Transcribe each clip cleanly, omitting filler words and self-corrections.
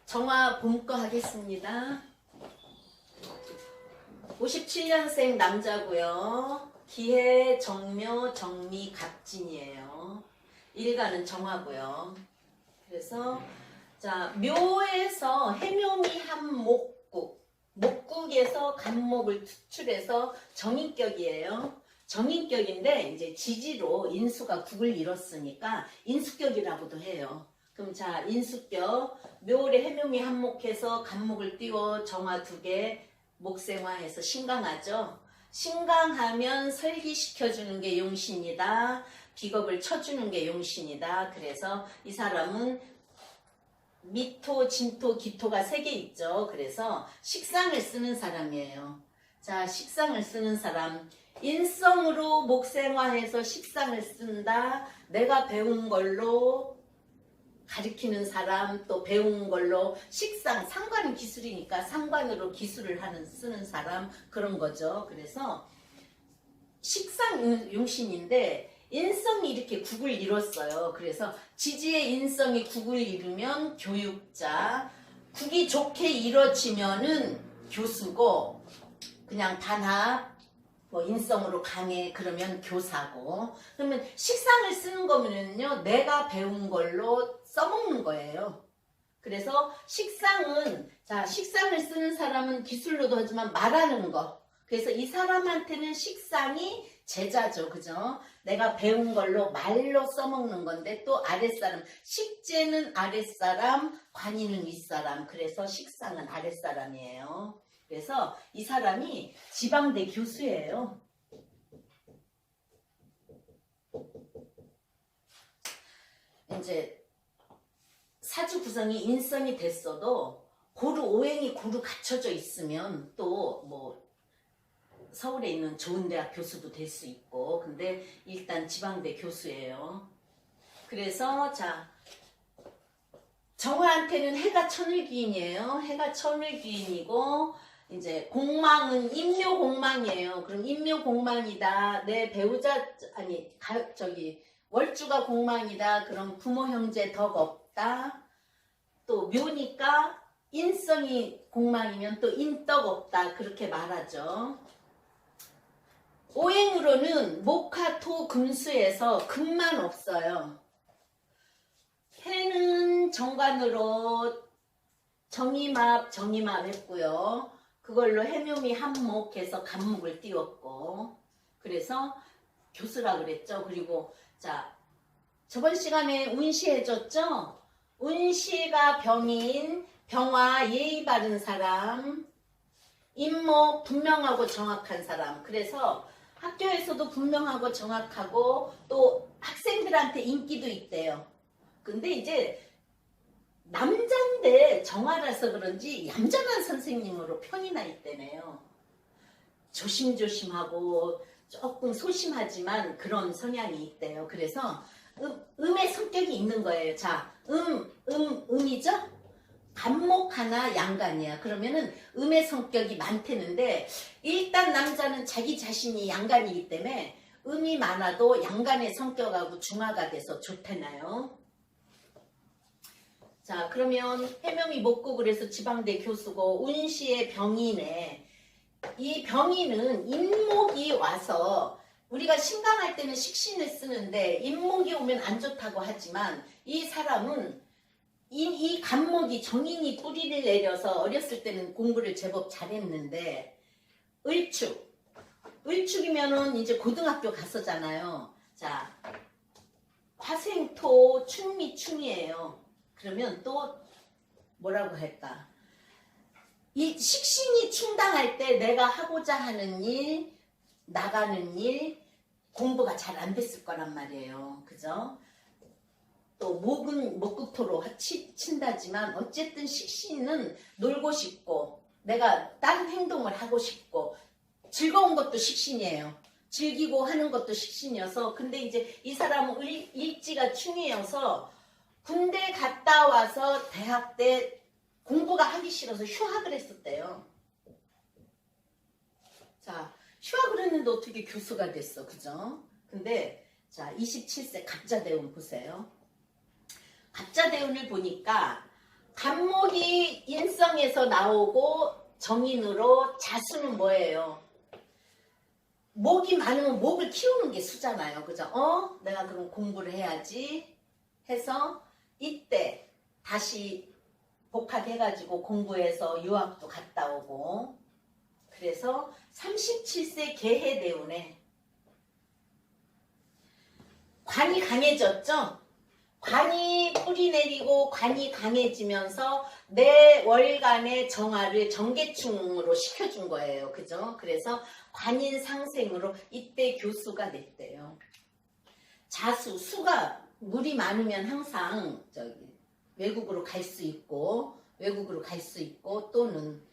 정화 봄거 하겠습니다. 57년생 남자고요. 기해, 정묘, 정미, 갑진이에요. 일간은 정화고요. 그래서 자, 묘에서 해묘미 한목국, 목국에서 간목을 투출해서 정인격이에요. 정인격인데 이제 지지로 인수가 국을 이뤘으니까 인수격이라고도 해요. 그럼 자, 인수격, 묘래 해묘미 한목해서 간목을 띄워 정화 2개, 목생화해서 신강하죠. 신강하면 설기시켜주는 게 용신이다. 비겁을 쳐주는 게 용신이다. 그래서 이 사람은 미토, 진토, 기토가 3개 있죠. 그래서 식상을 쓰는 사람이에요. 자, 식상을 쓰는 사람. 인성으로 목생화해서 식상을 쓴다. 내가 배운 걸로 가리키는 사람, 또 배운 걸로 식상, 상관은 기술이니까 상관으로 기술을 쓰는 사람, 그런 거죠. 그래서 식상 용신인데 인성이 이렇게 국을 이뤘어요. 그래서 지지의 인성이 국을 이루면 교육자, 국이 좋게 이루어지면은 교수고, 그냥 단합, 뭐 인성으로 강해 그러면 교사고. 그러면 식상을 쓰는 거면요, 내가 배운 걸로 써먹는 거예요. 그래서 식상은, 자, 식상을 쓰는 사람은 기술로도 하지만 말하는 거. 그래서 이 사람한테는 식상이 제자죠. 그죠? 내가 배운 걸로 말로 써먹는 건데, 또 아랫사람, 식재는 아랫사람, 관이는 윗사람. 그래서 식상은 아랫사람이에요. 그래서 이 사람이 지방대 교수예요. 이제 사주 구성이 인성이 됐어도 고루 오행이 고루 갖춰져 있으면 또 뭐 서울에 있는 좋은 대학 교수도 될 수 있고, 근데 일단 지방대 교수예요. 그래서 자, 정화한테는 해가 천을귀인이에요. 해가 천을귀인이고, 이제 공망은 인묘공망이에요. 그럼 인묘공망이다. 내 배우자, 아니, 월주가 공망이다. 그럼 부모 형제 덕 없다. 또 묘니까 인성이 공망이면 또 인덕 없다. 그렇게 말하죠. 오행으로는 목화토 금수에서 금만 없어요. 해는 정관으로 정이합 했고요. 그걸로 해묘미 한목해서 간목을 띄웠고, 그래서 교수라 그랬죠. 그리고 자, 저번 시간에 운시 해줬죠. 운시가 병인, 병화 예의 바른 사람, 인목 분명하고 정확한 사람. 그래서 학교에서도 분명하고 정확하고 또 학생들한테 인기도 있대요. 근데 이제 남잔데 정화라서 그런지 얌전한 선생님으로 평이 나 있다네요. 조심조심하고 조금 소심하지만 그런 성향이 있대요. 그래서 음의 성격이 있는 거예요. 자, 음이죠? 간목 하나 양간이야. 그러면은 음의 성격이 많대는데, 일단 남자는 자기 자신이 양간이기 때문에 음이 많아도 양간의 성격하고 중화가 돼서 좋다나요. 자, 그러면 해명이 목국을 해서 지방대 교수고, 운시의 병인에, 이 병인은 인목이 와서, 우리가 신강할 때는 식신을 쓰는데 인목이 오면 안 좋다고 하지만, 이 사람은 이 간목이 정인이 뿌리를 내려서 어렸을 때는 공부를 제법 잘했는데, 을축이면은 이제 고등학교 갔었잖아요. 자, 화생토 충이에요. 그러면 또 뭐라고 할까? 이 식신이 충당할 때 내가 하고자 하는 일, 나가는 일, 공부가 잘 안 됐을 거란 말이에요. 그죠? 또 목은 목국토로 친다지만 어쨌든 식신은 놀고 싶고 내가 다른 행동을 하고 싶고 즐거운 것도 식신이에요. 즐기고 하는 것도 식신이어서, 근데 이제 이 사람은 일지가 충이어서 군대 갔다 와서 대학 때 공부가 하기 싫어서 휴학을 했었대요. 자, 휴학을 했는데 어떻게 교수가 됐어. 그죠? 근데 자, 27세 갑자대운 보세요. 갑자대운을 보니까 간목이 인성에서 나오고 정인으로 자수는 뭐예요? 목이 많으면 목을 키우는 게 수잖아요. 그죠? 내가 그럼 공부를 해야지 해서 이때 다시 복학해가지고 공부해서 유학도 갔다 오고 그래서 37세 계해대운에 관이 강해졌죠? 관이 뿌리 내리고 관이 강해지면서 내 월간의 정화를 정계충으로 시켜준 거예요. 그죠? 그래서 관인 상생으로 이때 교수가 됐대요. 자수, 수가 물이 많으면 항상 외국으로 갈 수 있고 또는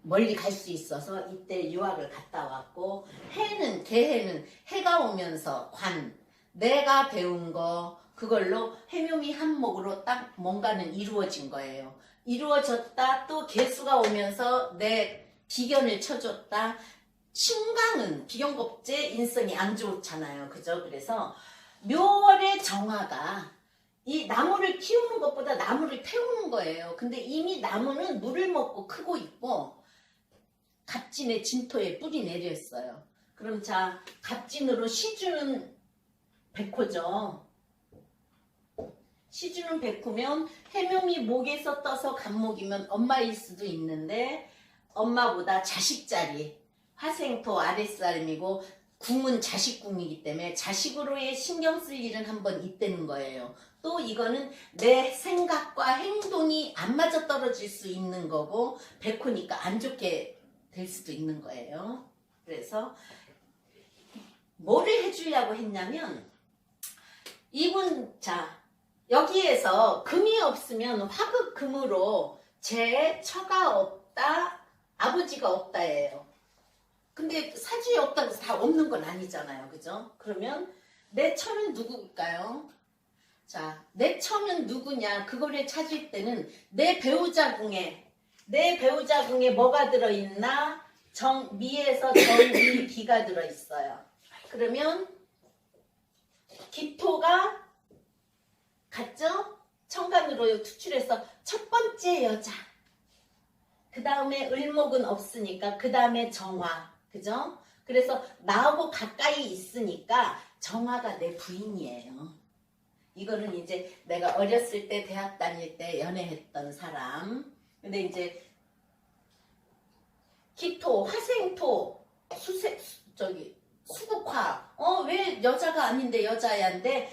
멀리 갈 수 있어서 이때 유학을 갔다 왔고 해는 계해는 해가 오면서 관 내가 배운 거 그걸로 해묘미 한목으로 딱 뭔가는 이루어진 거예요. 이루어졌다. 또 개수가 오면서 내 비견을 쳐줬다. 신강은 비견겁제 인성이 안 좋잖아요. 그죠? 그래서 묘월의 정화가 이 나무를 키우는 것보다 나무를 태우는 거예요. 근데 이미 나무는 물을 먹고 크고 있고 갑진의 진토에 뿌리 내려 있어요. 그럼 자, 갑진으로 시주는 백호죠. 시주는 백호면 해묘미 목에서 떠서 간목이면 엄마일 수도 있는데 엄마보다 자식자리 화생토 아랫사람이고 궁은 자식궁이기 때문에 자식으로의 신경 쓸 일은 한번 있다는 거예요. 또 이거는 내 생각과 행동이 안 맞아떨어질 수 있는 거고 백호니까 안 좋게 될 수도 있는 거예요. 그래서 뭐를 해주려고 했냐면 이분 자 여기에서 금이 없으면 화극금으로 제 처가 없다 아버지가 없다예요. 근데 사주에 없다고 해서 다 없는 건 아니잖아요. 그죠? 그러면 내 처는 누구일까요? 자, 내 처는 누구냐? 그거를 찾을 때는 내 배우자 궁에 뭐가 들어있나? 미에서 정미 기가 들어있어요. 그러면 기토가 같죠? 천간으로 투출해서 첫 번째 여자. 그 다음에 을목은 없으니까 그 다음에 정화. 그죠? 그래서 나하고 가까이 있으니까 정화가 내 부인이에요. 이거는 이제 내가 어렸을 때 대학 다닐 때 연애했던 사람. 근데 이제 기토, 화생토, 수국화. 왜 여자가 아닌데 여자야인데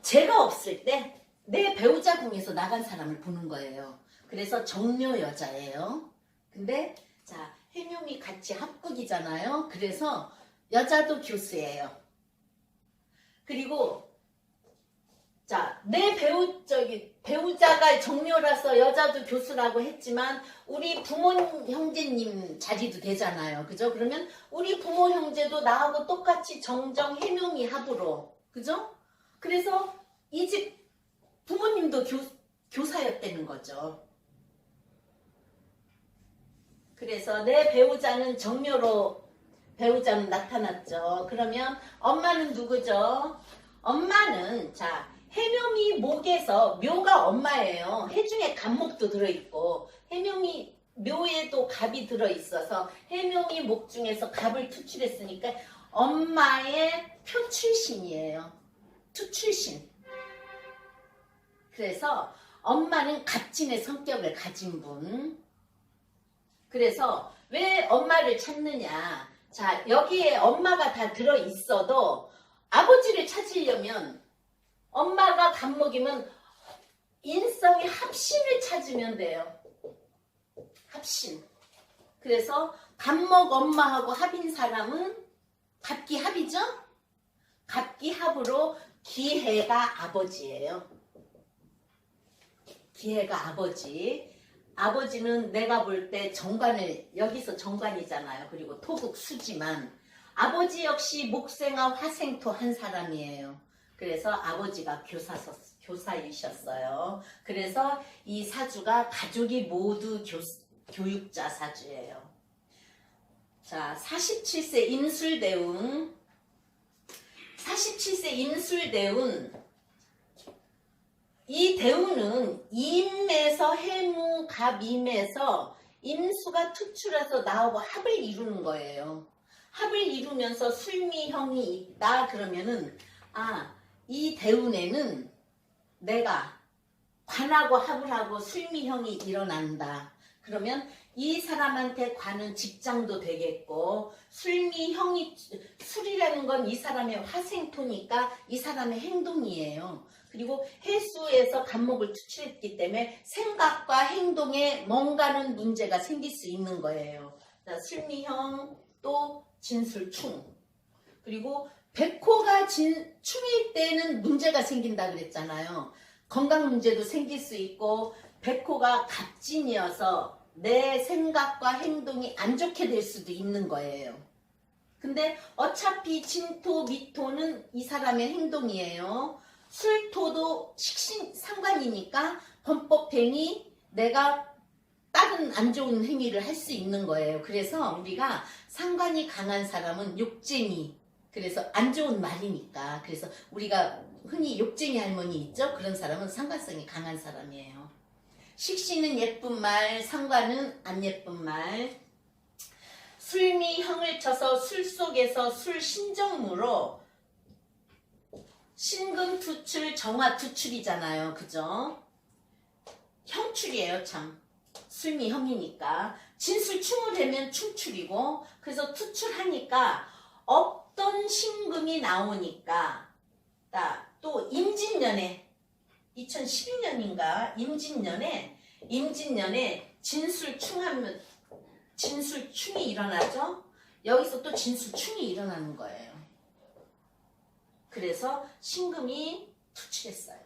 제가 없을 때 내 배우자 궁에서 나간 사람을 보는 거예요. 그래서 정묘 여자예요. 근데 자 해묘미 같이 합극이잖아요. 그래서 여자도 교수예요. 그리고 자 내 배우자가 정묘라서 여자도 교수라고 했지만 우리 부모 형제님 자리도 되잖아요. 그죠? 그러면 우리 부모 형제도 나하고 똑같이 정정 해묘미 합으로 그죠? 그래서 이 집 부모님도 교사였다는 거죠. 그래서 내 배우자는 정묘로 배우자는 나타났죠. 그러면 엄마는 누구죠? 엄마는 자 해묘미 목에서 묘가 엄마예요. 해 중에 간목도 들어있고 해묘미 묘에도 갑이 들어있어서 해묘미 목 중에서 갑을 투출했으니까 엄마의 표출신이에요. 투출신. 그래서 엄마는 갑진의 성격을 가진 분. 그래서 왜 엄마를 찾느냐. 자 여기에 엄마가 다 들어있어도 아버지를 찾으려면 엄마가 간목이면 인성의 합신을 찾으면 돼요. 합신. 그래서 간목 엄마하고 합인 사람은 갑기합이죠? 갑기합으로 기해가 아버지예요. 기해가 아버지. 아버지는 내가 볼 때 정관을 여기서 정관이잖아요. 그리고 토국 수지만 아버지 역시 목생화 화생토 한 사람이에요. 그래서 아버지가 교사이셨어요. 그래서 이 사주가 가족이 모두 교육자 사주예요. 자, 47세 임술대운. 47세 임술대운. 이 대운은 임에서 해무, 갑, 임에서 임수가 투출해서 나오고 합을 이루는 거예요. 합을 이루면서 술미형이 있다 그러면은 이 대운에는 내가 관하고 합을 하고 술미형이 일어난다. 그러면 이 사람한테 관은 직장도 되겠고 술미형이 술이라는 건 이 사람의 화생토니까 이 사람의 행동이에요. 그리고 해수에서 간목을 투출했기 때문에 생각과 행동에 뭔가는 문제가 생길 수 있는 거예요. 자, 술미형 또 진술충. 그리고 백호가 충일 때는 문제가 생긴다 그랬잖아요. 건강 문제도 생길 수 있고 백호가 갑진이어서 내 생각과 행동이 안 좋게 될 수도 있는 거예요. 근데 어차피 진토, 미토는 이 사람의 행동이에요. 술토도 식신 상관이니까 범법행위 내가 다른 안 좋은 행위를 할 수 있는 거예요. 그래서 우리가 상관이 강한 사람은 욕쟁이, 그래서 안 좋은 말이니까, 그래서 우리가 흔히 욕쟁이 할머니 있죠? 그런 사람은 상관성이 강한 사람이에요. 식신은 예쁜 말, 상관은 안 예쁜 말. 술미형을 쳐서 술 속에서 술 신정무로 신금 투출, 정화 투출이잖아요. 그죠? 형출이에요, 참. 술미형이니까. 진술충을 되면 충출이고, 그래서 투출하니까 없던 신금이 나오니까, 또 임진년에 2012년인가 임진년에 진술충이 일어나죠. 여기서 또 진술충이 일어나는 거예요. 그래서 신금이 투출했어요.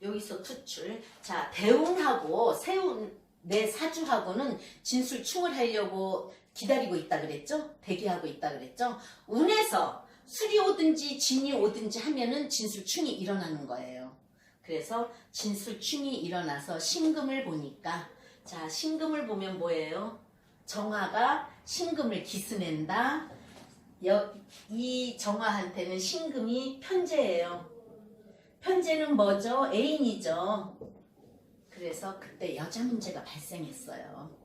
여기서 투출. 자, 대운하고 세운 내 사주하고는 진술충을 하려고 기다리고 있다 그랬죠? 대기하고 있다 그랬죠? 운에서 술이 오든지 진이 오든지 하면은 진술충이 일어나는 거예요. 그래서 진술충이 일어나서 신금을 보니까, 자, 신금을 보면 뭐예요? 정화가 신금을 기스낸다. 이 정화한테는 신금이 편재예요. 편재는 뭐죠? 애인이죠. 그래서 그때 여자 문제가 발생했어요.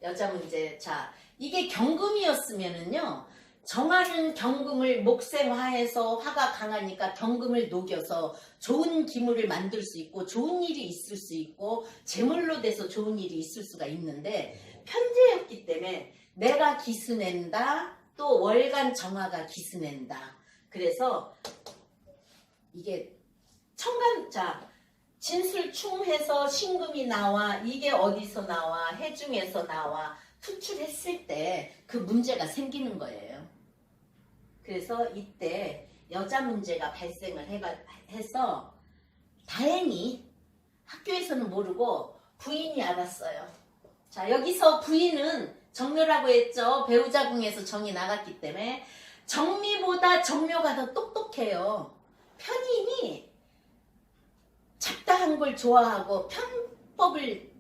여자 문제. 자, 이게 경금이었으면은요, 정화는 경금을 목생화해서 화가 강하니까 경금을 녹여서 좋은 기물을 만들 수 있고 좋은 일이 있을 수 있고 제물로 돼서 좋은 일이 있을 수가 있는데, 편재였기 때문에 내가 기스낸다, 또 월간 정화가 기스낸다. 그래서 이게 자, 진술충해서 신금이 나와. 이게 어디서 나와? 해중에서 나와. 투출했을 때 그 문제가 생기는 거예요. 그래서 이때 여자 문제가 발생을 해서 다행히 학교에서는 모르고 부인이 알았어요. 자, 여기서 부인은 정묘라고 했죠. 배우자궁에서 정이 나갔기 때문에 정미보다 정묘가 더 똑똑해요. 편인이 잡다한 걸 좋아하고 편법을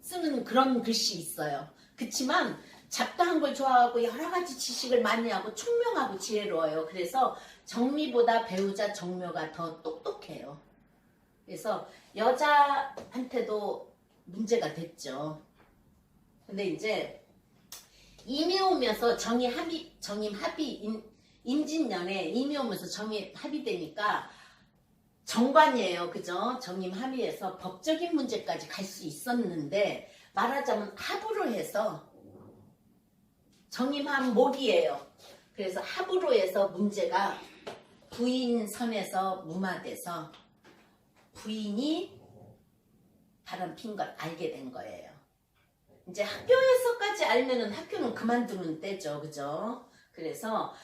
쓰는 그런 글씨 있어요. 그치만 잡다한 걸 좋아하고 여러 가지 지식을 많이 하고 총명하고 지혜로워요. 그래서 정미보다 배우자 정묘가 더 똑똑해요. 그래서 여자한테도 문제가 됐죠. 근데 이제 임이 오면서 정임 합의 임진년에 임이 오면서 정임 합의되니까 정관이에요. 그죠? 정임 합의해서 법적인 문제까지 갈 수 있었는데, 말하자면 합으로 해서 정임한 목이에요. 그래서 합으로 해서 문제가 부인 선에서 무마돼서 부인이 바람핀 걸 알게 된 거예요. 이제 학교에서까지 알면은 학교는 그만두는 때죠. 그죠? 그래서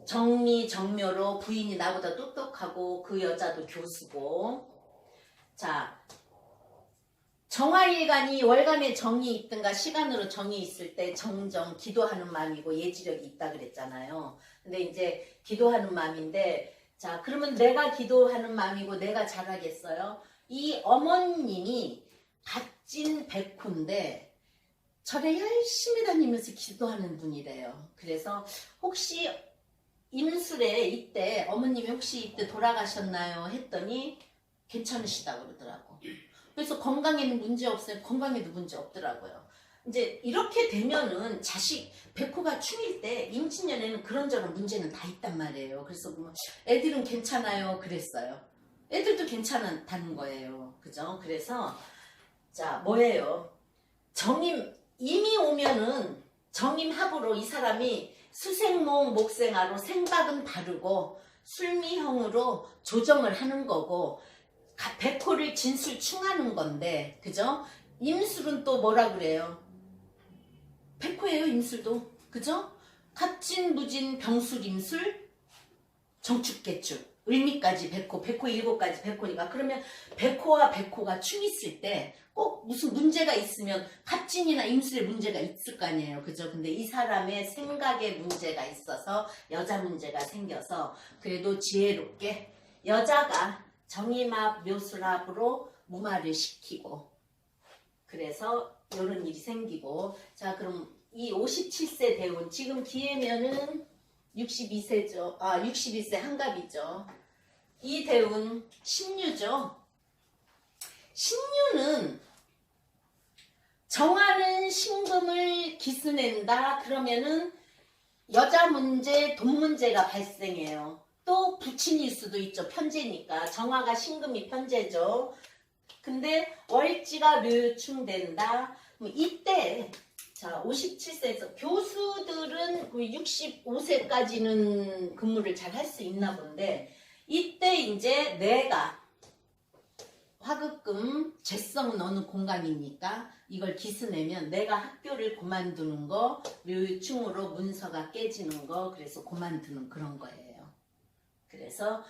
정미, 정묘로 부인이 나보다 똑똑하고 그 여자도 교수고, 자, 정화일간이 월간에 정이 있든가 시간으로 정이 있을 때 정정, 기도하는 마음이고 예지력이 있다 그랬잖아요. 근데 이제 기도하는 마음인데, 자, 그러면 내가 기도하는 마음이고 내가 잘하겠어요? 이 어머님이 갓진 백호인데 절에 열심히 다니면서 기도하는 분이래요. 그래서 혹시 임술에 이때 어머님이 혹시 이때 돌아가셨나요? 했더니 괜찮으시다고 그러더라고. 그래서 건강에는 문제 없어요. 건강에도 문제 없더라고요. 이제 이렇게 되면은 자식 백호가 충일 때 임진년에는 그런저런 문제는 다 있단 말이에요. 그래서 뭐 애들은 괜찮아요 그랬어요. 애들도 괜찮다는 거예요. 그죠? 그래서 자 뭐예요? 정임 임이 오면은 정임합으로 이 사람이 수생목 목생화로 생박은 바르고 술미형으로 조정을 하는 거고 백호를 진술충하는 건데 그죠? 임술은 또 뭐라 그래요? 백호예요 임술도 그죠? 갑진무진 병술임술 정축개축 을미까지 백호 7가지 백호니까 그러면 백호와 백호가 충 있을 때 꼭 무슨 문제가 있으면 갑진이나 임술에 문제가 있을 거 아니에요 그죠? 근데 이 사람의 생각에 문제가 있어서 여자 문제가 생겨서 그래도 지혜롭게 여자가 정임합 묘술합으로 무마를 시키고 그래서 이런 일이 생기고 자 그럼 이 57세 대운 지금 기해면은 62세죠. 61세 한갑이죠. 이 대운 신유죠. 신유는 정하는 신금을 기스낸다 그러면은 여자 문제, 돈 문제가 발생해요. 또 부친일 수도 있죠. 편제니까. 정화가 신금이 편제죠. 근데 월지가 묘충된다. 이때 자 57세에서 교수들은 65세까지는 근무를 잘 할 수 있나 본데 이때 이제 내가 화급금 재성은 어느 공간입니까? 이걸 기스내면 내가 학교를 그만두는 거 묘충으로 문서가 깨지는 거 그래서 그만두는 그런 거예요. 그래서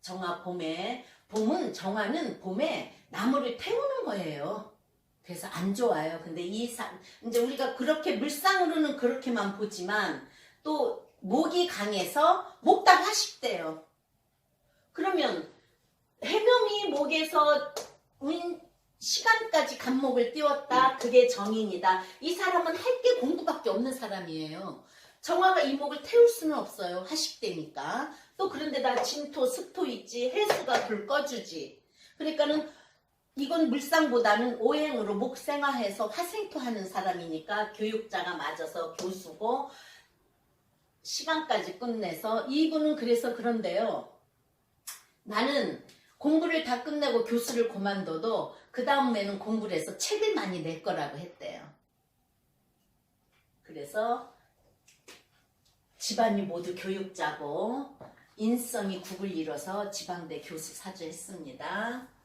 정화 봄에 봄은 정화는 봄에 나무를 태우는 거예요. 그래서 안 좋아요. 근데 이제 우리가 그렇게 물상으로는 그렇게만 보지만 또 목이 강해서 목다 화식돼요. 그러면 해묘미 목에서 시간까지 간목을 띄웠다. 그게 정인이다. 이 사람은 할 게 공부밖에 없는 사람이에요. 정화가 이 목을 태울 수는 없어요. 화식되니까. 또 그런데다 진토, 습토 있지. 해수가 불 꺼주지. 그러니까는 이건 물상보다는 오행으로 목생화해서 화생토 하는 사람이니까 교육자가 맞아서 교수고 시간까지 끝내서 이분은 그래서 그런데요. 나는 공부를 다 끝내고 교수를 그만둬도 그 다음에는 공부를 해서 책을 많이 낼 거라고 했대요. 그래서 집안이 모두 교육자고 인성이 국을 이뤄서 지방대 교수 사주했습니다.